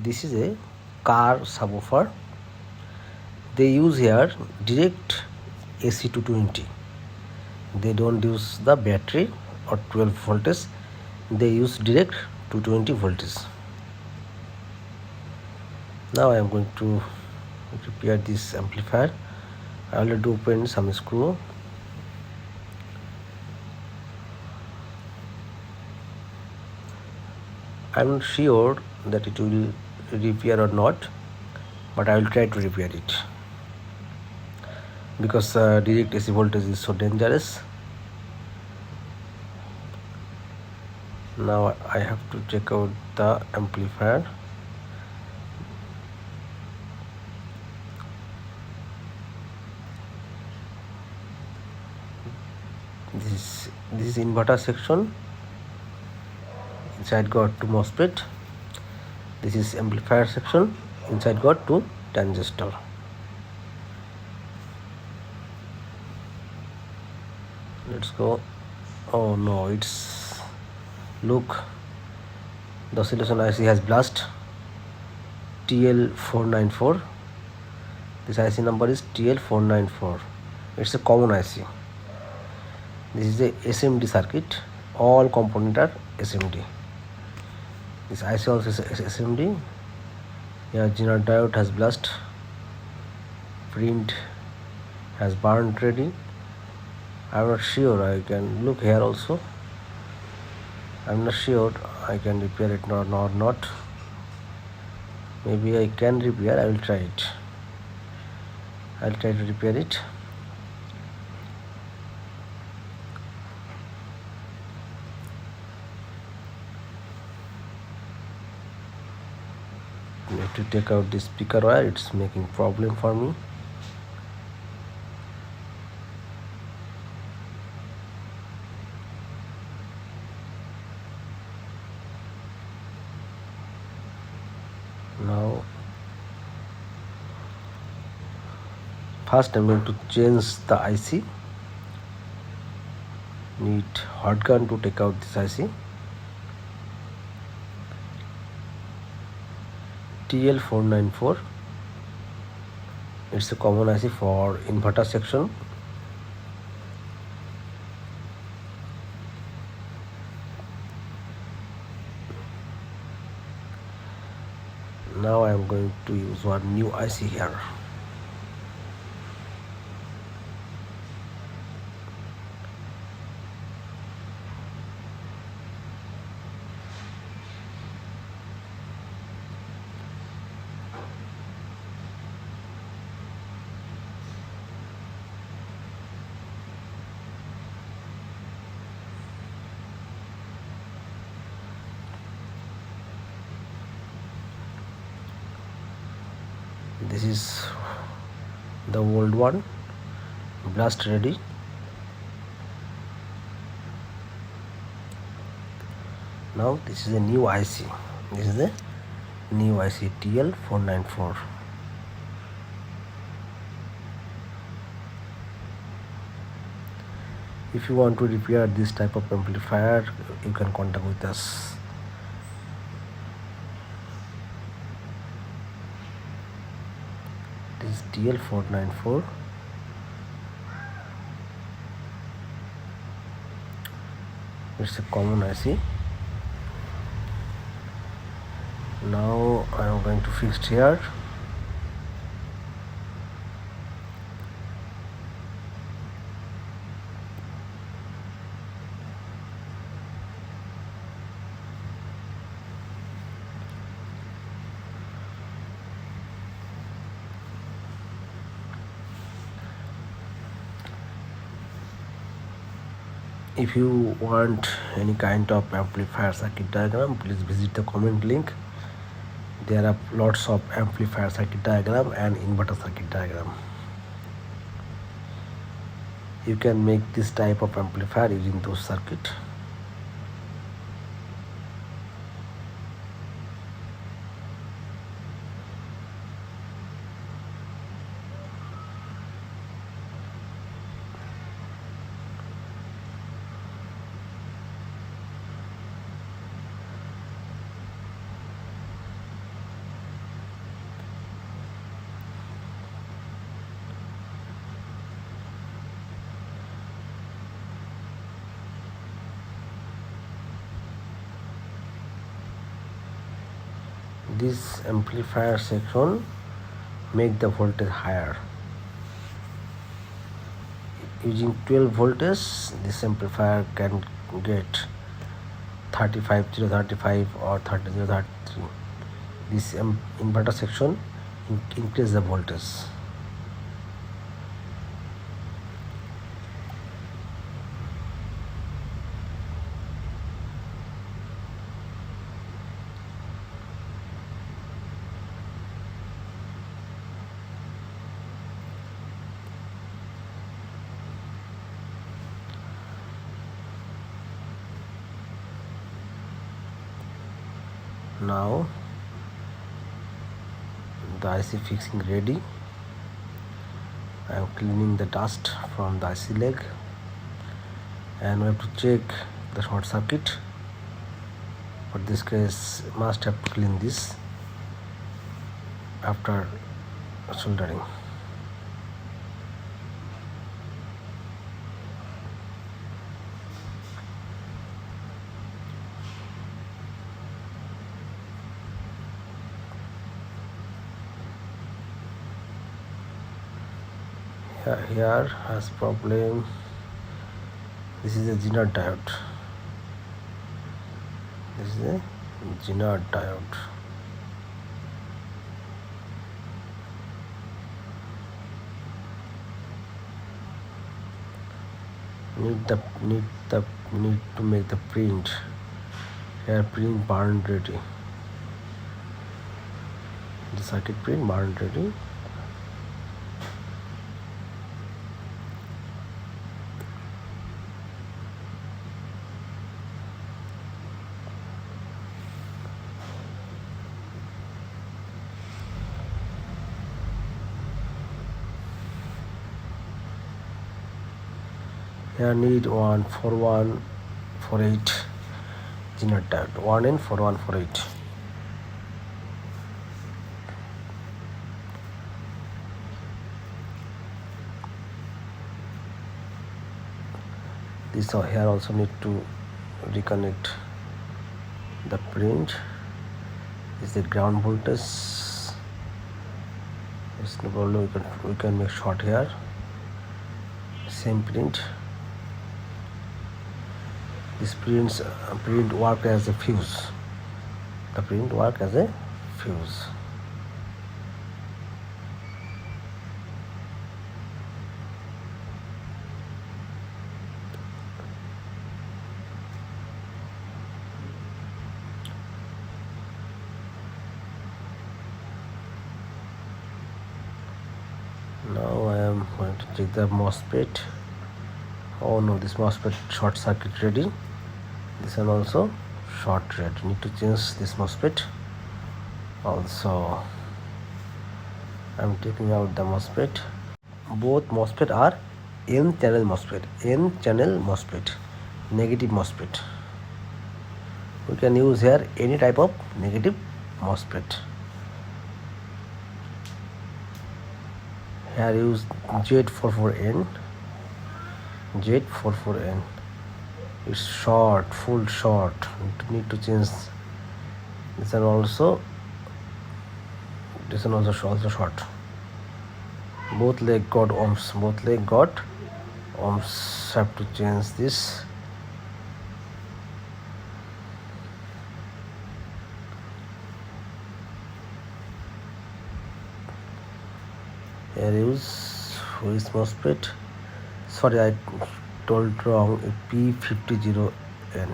This is a car subwoofer. They use here direct AC 220. They don't use the battery or 12 voltage. They use direct 220 voltage. Now I am going to repair this amplifier. I already opened some screw. I'm not sure that it will repair or not, but I will try to repair it because direct AC voltage is so dangerous. Now I have to check out the amplifier. This is inverter section. Inside got 2 MOSFET. This is amplifier section. Inside got 2 transistor. Let's go. Oh no, it's look, the oscillation IC has blast TL494. This IC number is TL494. It's a common IC. This is a SMD circuit. All components are SMD. This IC also is SMD. Here Zener diode has blast. Print has burned ready. I'm not sure. I can look here also. I'm not sure I can repair it or not. Maybe I can repair. I will try it. I'll try to repair it. I need to take out this speaker wire. It's making problem for me. Now first I'm going to change the IC. Need hot gun to take out this IC. TL494. It's a common IC for inverter section. Now I am going to use one new IC here. This is the old one, blast ready. Now this is a new IC. This is the new IC TL494. If you want to repair this type of amplifier, you can contact with us. This is TL494. It's a common IC. Now I am going to fix it here. If you want any kind of amplifier circuit diagram, please visit the comment link. There are lots of amplifier circuit diagram and inverter circuit diagram. You can make this type of amplifier using those circuit. This amplifier section make the voltage higher. Using 12 voltage, this amplifier can get 35035 or 30033. This inverter section increase the voltage. Now the IC fixing ready. I am cleaning the dust from the IC leg, and we have to check the short circuit. For this case, must have to clean this after soldering. Here has problem. This is a Zener diode. This is a Zener diode. Need to make the print. Here print burn ready. The circuit print burn ready. Here need 14148 Zener diode, 1N4148. This here also need to reconnect the print. This is the ground voltage. It's no problem. We can make short here. Same print. This print work as a fuse. The print work as a fuse. Now I am going to check the MOSFET. Oh no, this MOSFET short circuit ready. This one also short ready. Need to change this MOSFET. Also, I am taking out the MOSFET. Both MOSFET are N channel MOSFET. N channel MOSFET. Negative MOSFET. We can use here any type of negative MOSFET. Here use Z44N. Z44N. It's short, full short. Need to change this one also. This one also short. Both leg got ohms. Both leg got ohms. Have to change this. Here use which MOSFET? Sorry, I told wrong. P50N.